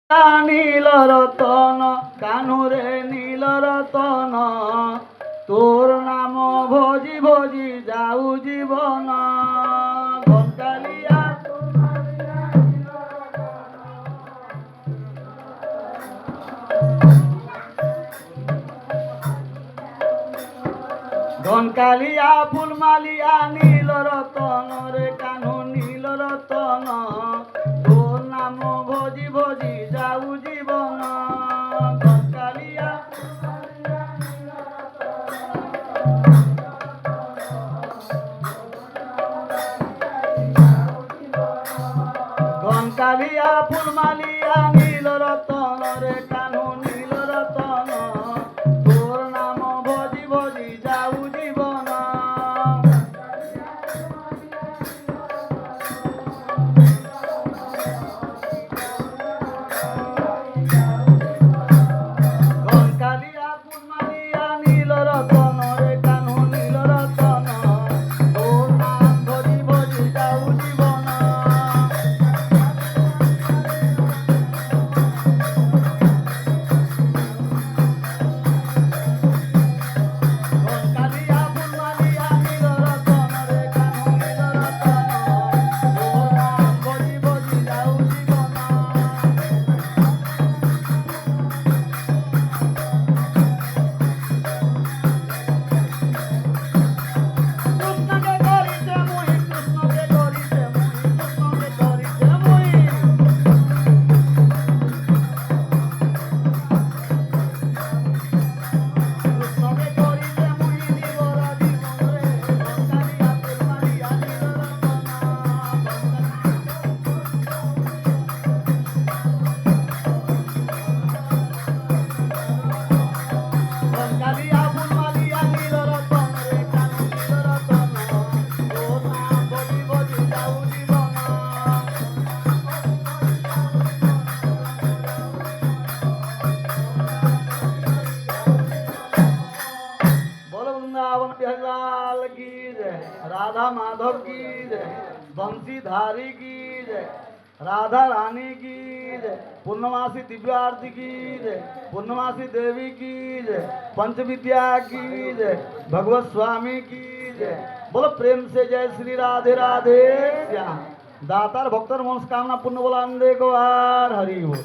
নীল রতন কানুরে নীল রতন তোর নাম ভজি ভজি যাও জীবন ঘন্টালিয়া ঘনকালিয়া ফুলমালিয়া নীল রতন রে কানু নীল রতন তোর নাম ভজি ভজি যাও জীবন ঘনকালিয়া ঘনকালিয়া ফুলমালিয়া নীল রতন রে কানু নীল রতন তোর নাম ভজি ভজি যাও জীবন ঘনকালিয়া ফুলমালিয়া নীল রতন রে কানু নীল রতন তোর নাম ভজি ভজি যাও জীবন ঘনকালিয়া ফুলমালিয়া নীল রতন রে কানু নীল রতন তোর নাম ভজি ভজি যাও জীবন কৃষ্ণকে করিতে মুই কৃষ্ণকে করিতে মুই কৃষ্ণকে করিতে মুই কৃষ্ণকে করিতে মুই দিবরা জীবন রে ঘনকালিয়া ফুলমালিয়া নীল রতন ঘনকালিয়া ফুলমালিয়া নীল রতন রে কানু নীল রতন তোর নাম ভজি ভজি যাও জীবন बोलो वृंदावन बिहारी लाल की जय राधा माधव की जय बंशीधारी की जय राधा रानी की जय पूर्णमासी दिव्य आरती की जय पूर्णमासी देवी की जय पंचविद्या की जय भगवत स्वामी की जय बोलो प्रेम से जय श्री राधे राधे श्याम दातार भक्तर मनस्कामना पूर्ण बोला अंधे को हरि बोल।